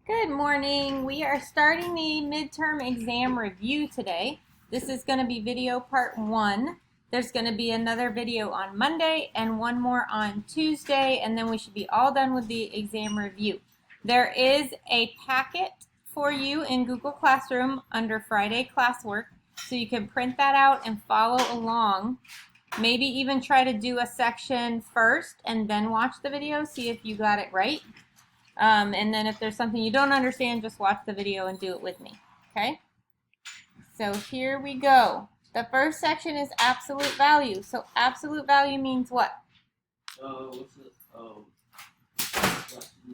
Good morning. We are starting the midterm exam review today. This is going to be video part 1. There's going to be another video on Monday and one more on Tuesday, and then we should be all done with the exam review. There is a packet for you in Google Classroom under Friday classwork, so you can print that out and follow along. Maybe even try to do a section first and then watch the video, see if you got it right. And then if there's something you don't understand, just watch the video and do it with me, okay? So here we go. The first section is absolute value. So absolute value means what? What's the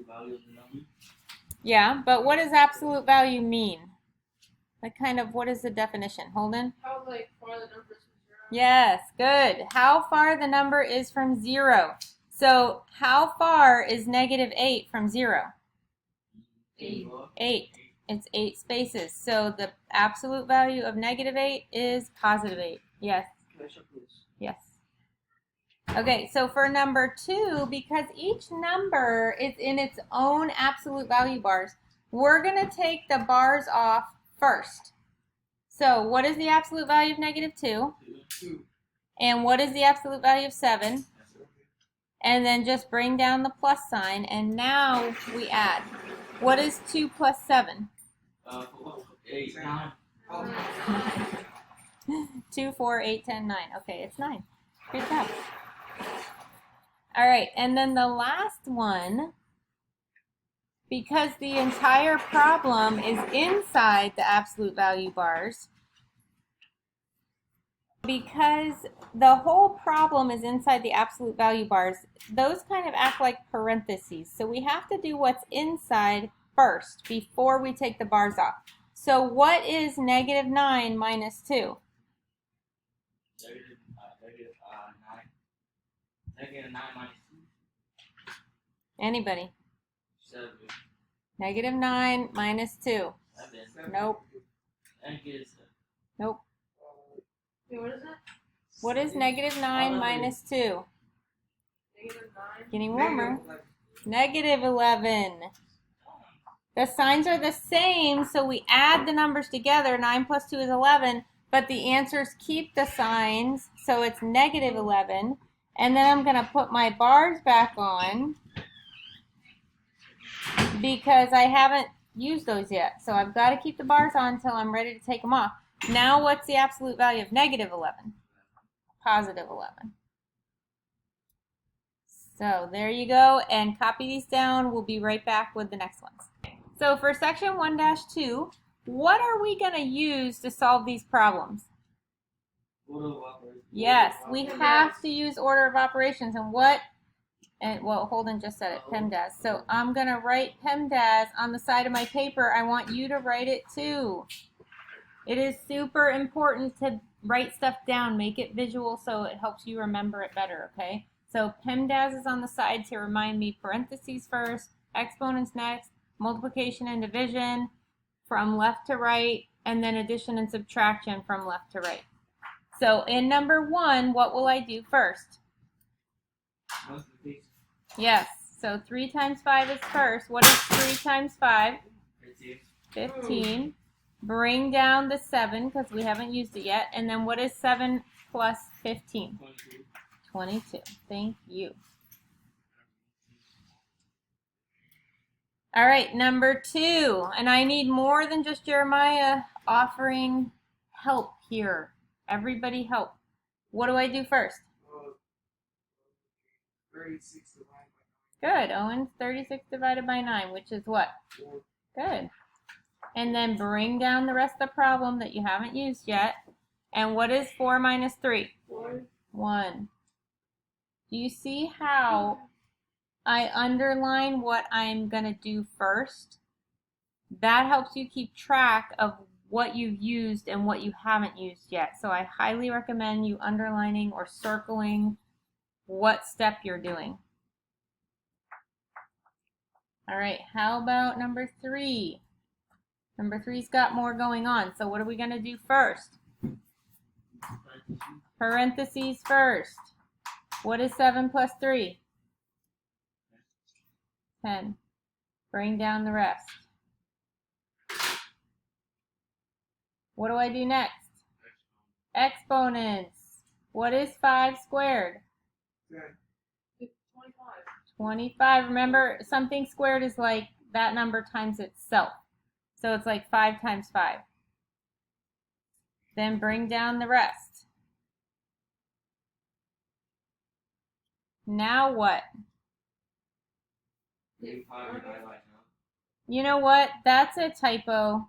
value of the number? Yeah, but what does absolute value mean? Like what is the definition? Holden? How far the number is from 0? Yes, good. How far the number is from 0. So how far is -8 from 0? 8. It's 8 spaces. So the absolute value of -8 is +8. Yes. Yes. Okay, so for number 2, because each number is in its own absolute value bars, we're going to take the bars off first. So what is the absolute value of -2? 2. And what is the absolute value of 7? And then just bring down the plus sign, and now we add. What is 2 plus 7? 8. 9. 2, 4, 8, 10, 9. Okay, it's 9. Good job. All right, and then the last one, because the entire problem is inside the absolute value bars, because the whole problem is inside the absolute value bars, those kind of act like parentheses. So we have to do what's inside first before we take the bars off. So what is -9 minus 2? Negative 9. Negative 9 minus 2. Anybody? 7. -9 minus 2. 7. Nope. Negative 7. Nope. Wait, what is it? What is -9 minus 2? -9? Getting warmer. -11. The signs are the same, so we add the numbers together. 9 plus 2 is 11, but the answers keep the signs, so it's -11. And then I'm going to put my bars back on because I haven't used those yet. So I've got to keep the bars on until I'm ready to take them off. Now what's the absolute value of -11? +11. So there you go, and copy these down. We'll be right back with the next ones. So for section 1-2, what are we going to use to solve these problems? Yes, we have to use order of operations. And well, Holden just said it, PEMDAS. So I'm going to write PEMDAS on the side of my paper. I want you to write it too. It is super important to write stuff down, make it visual so it helps you remember it better, okay? So PEMDAS is on the side to remind me parentheses first, exponents next, multiplication and division from left to right, and then addition and subtraction from left to right. So in number 1, what will I do first? Yes, so 3 times 5 is first. What is 3 times 5? 15. Bring down the 7 because we haven't used it yet. And then what is 7 plus 15? 22. Thank you. All right, number 2. And I need more than just Jeremiah offering help here. Everybody help. What do I do first? 36 divided by 9. Good. Owen's 36 divided by 9, which is what? 4. Good. And then bring down the rest of the problem that you haven't used yet. And what is 4 minus 3? 4. 1. Do you see how I underline what I'm going to do first? That helps you keep track of what you've used and what you haven't used yet. So I highly recommend you underlining or circling what step you're doing. All right, how about number 3? Number 3's got more going on. So what are we going to do first? Parentheses first. What is 7 plus 3? 10. Bring down the rest. What do I do next? Exponents. What is 5 squared? 25. 25. Remember, something squared is like that number times itself. So it's like 5 times 5. Then bring down the rest. Now what? 35 divided by 9. You know what? That's a typo.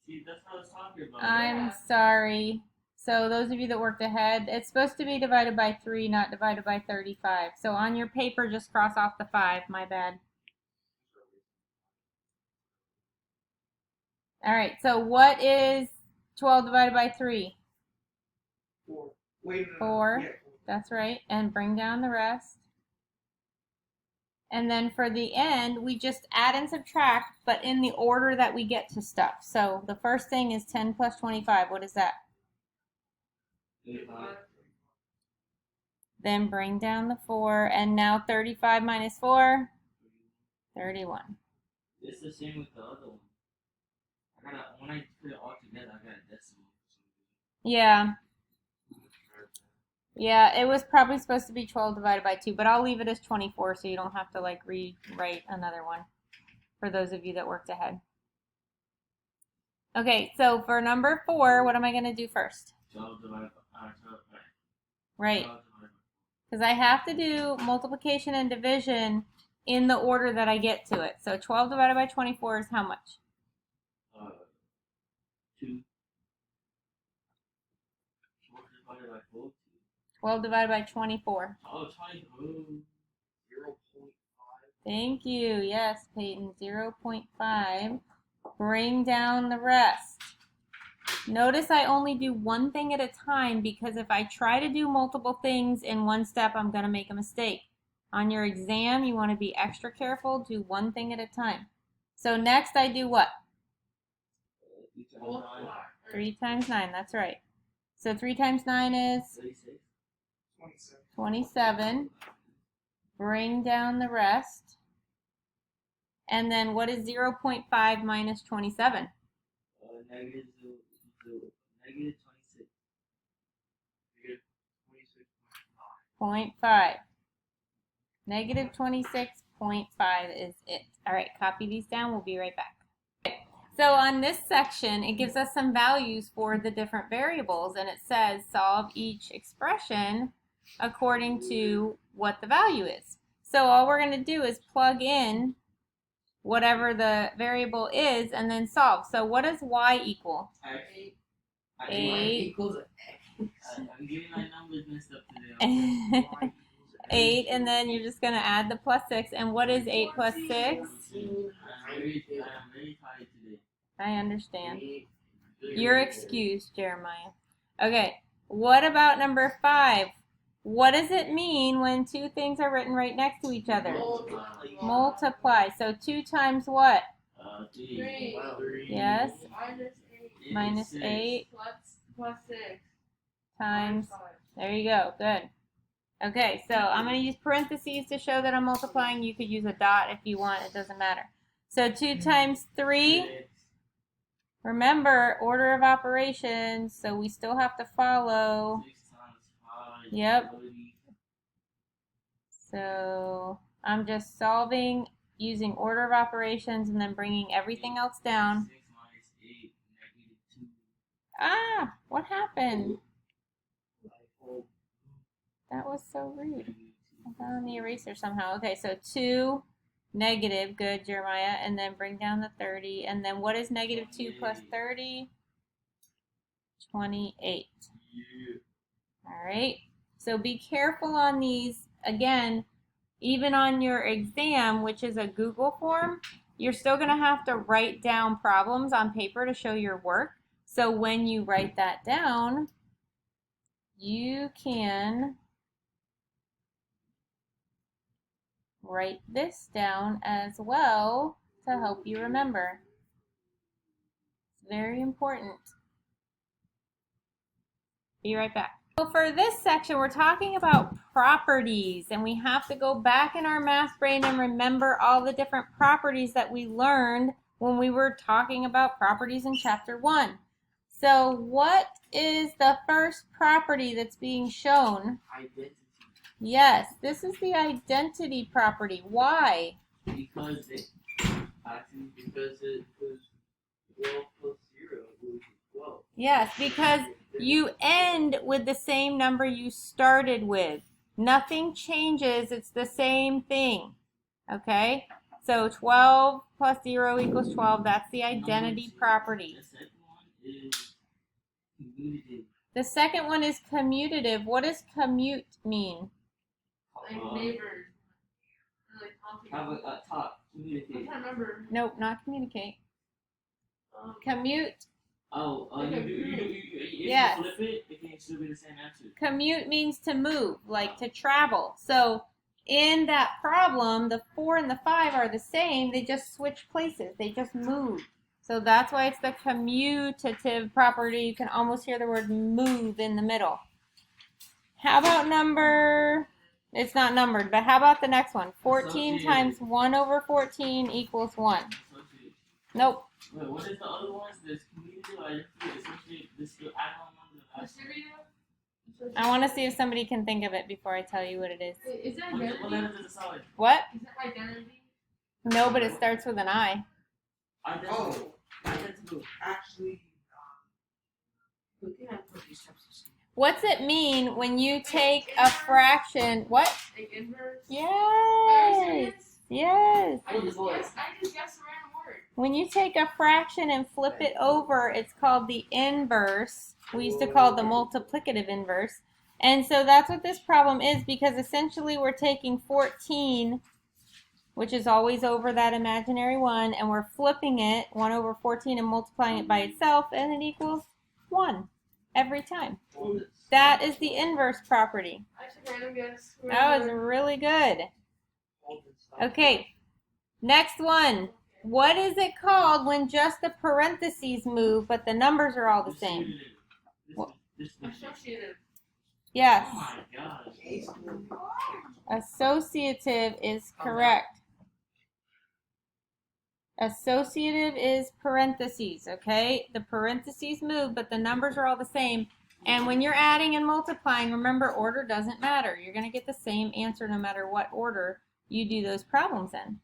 See, that's what I was talking about. I'm sorry. So those of you that worked ahead, it's supposed to be divided by 3, not divided by 35. So on your paper, just cross off the 5. My bad. All right. So what is 12 divided by 3? 4. Wait, no, 4. Yeah, 4. That's right. And bring down the rest. And then for the end, we just add and subtract, but in the order that we get to stuff. So the first thing is 10 plus 25. What is that? 35. Then bring down the 4. And now 35 minus 4? 31. It's the same with the other one. When I put it all together, I got a decimal. Yeah. Yeah, it was probably supposed to be 12 divided by 2, but I'll leave it as 24 so you don't have to like rewrite another one for those of you that worked ahead. Okay, so for number 4, what am I going to do first? 12 divided by 12. Right, 12 divided because I have to do multiplication and division in the order that I get to it. So 12 divided by 24 is how much? by 2. 4 divided by 4. 12 divided by 24. Oh, 20. Oh. 0.5. Thank you. Yes, Peyton, 0.5. Bring down the rest. Notice I only do one thing at a time because if I try to do multiple things in one step, I'm going to make a mistake. On your exam, you want to be extra careful. Do one thing at a time. So next I do what? 3 times 9. That's right. So 3 times 9 is 36. 27. Bring down the rest. And then what is 0.5 minus 27? Negative 26. Negative 26.5. 0.5. Negative 26.5 is it. All right, copy these down. We'll be right back. So on this section, it gives us some values for the different variables, and it says solve each expression according to what the value is. So all we're going to do is plug in whatever the variable is and then solve. So what does y equal? 8. 8. Equals I'm getting my numbers messed up today. 8, and then you're just going to add the plus 6. And what is 8 plus 6? I'm very tired today. I understand. You're excused, Jeremiah. Okay, what about number 5? What does it mean when two things are written right next to each other? Multiply. So 2 times what? 3. Yes. Minus 8. Minus 8 Plus 6. times. 5. There you go. Good. Okay, so I'm going to use parentheses to show that I'm multiplying. You could use a dot if you want. It doesn't matter. So 2 times 3. Remember, order of operations, so we still have to follow. 6 times 5. Yep. 30. So I'm just solving using order of operations and then bringing everything else down. 6 minus 8, negative 2. Ah, what happened? That was so rude. I found the eraser somehow. Okay, so 2 negative, good, Jeremiah, and then bring down the 30. And then what is negative 2 plus 30? 28. Yeah. All right, so be careful on these. Again, even on your exam, which is a Google form, you're still going to have to write down problems on paper to show your work. So when you write that down, you can write this down as well to help you remember. It's very important. Be right back. So for this section, we're talking about properties, and we have to go back in our math brain and remember all the different properties that we learned when we were talking about properties in chapter 1. So what is the first property that's being shown? Identity. Yes, this is the identity property. Why? Because it, actually, because 12 plus 0 equals 12. Yes, because you end with the same number you started with. Nothing changes, it's the same thing. Okay? So 12 plus 0 equals 12. That's the identity property. The second one is commutative. The second one is commutative. What does commute mean? Like neighbors. Like Have talking. a talk. I'm Communicate. trying to remember. Nope, not communicate. Commute. Oh, if Yes. you flip it, it can still be the same answer. Commute means to move, like to travel. So in that problem, the 4 and the 5 are the same. They just switch places. They just move. So that's why it's the commutative property. You can almost hear the word move in the middle. How about number, it's not numbered, but how about the next one? 14 times 1 over 14 equals 1. Nope. Wait, what is the other ones? There's commutative, identity, associative, this still add on number. I want to see if somebody can think of it before I tell you what it is. Is that What identity? letter does it start with? What? Is that identity? No, but it starts with an I. Identical. Oh. Identical. Actually, we can have put these steps to see. What's it mean when you take a fraction? What? Like inverse? Yes. Yes. I just guessed a random word. When you take a fraction and flip it over, it's called the inverse. We used to call it the multiplicative inverse. And so that's what this problem is, because essentially we're taking 14, which is always over that imaginary 1, and we're flipping it, 1 over 14, and multiplying it by itself, and it equals 1 every time. That is the inverse property. I took a random guess. That was really good. Okay, next one. What is it called when just the parentheses move, but the numbers are all the same? Associative. Yes. Oh my gosh. Associative is correct. Associative is parentheses, okay? The parentheses move, but the numbers are all the same. And when you're adding and multiplying, remember, order doesn't matter. You're going to get the same answer no matter what order you do those problems in.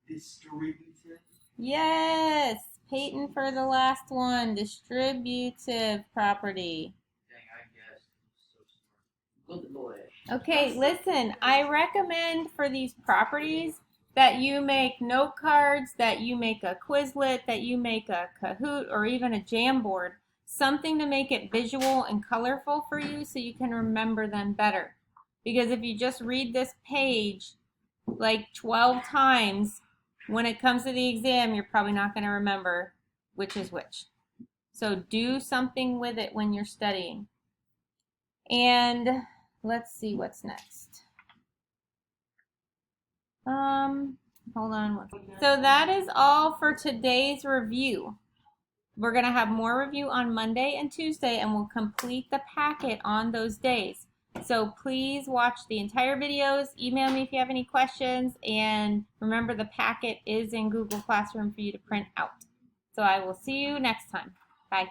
Distributive. Yes. Peyton for the last one. Distributive property. Okay, listen, I recommend for these properties that you make note cards, that you make a Quizlet, that you make a Kahoot, or even a Jamboard. Something to make it visual and colorful for you so you can remember them better. Because if you just read this page like 12 times, when it comes to the exam, you're probably not going to remember which is which. So do something with it when you're studying. And let's see what's next. Hold on. So that is all for today's review. We're going to have more review on Monday and Tuesday, and we'll complete the packet on those days. So please watch the entire videos. Email me if you have any questions. And remember, the packet is in Google Classroom for you to print out. So I will see you next time. Bye.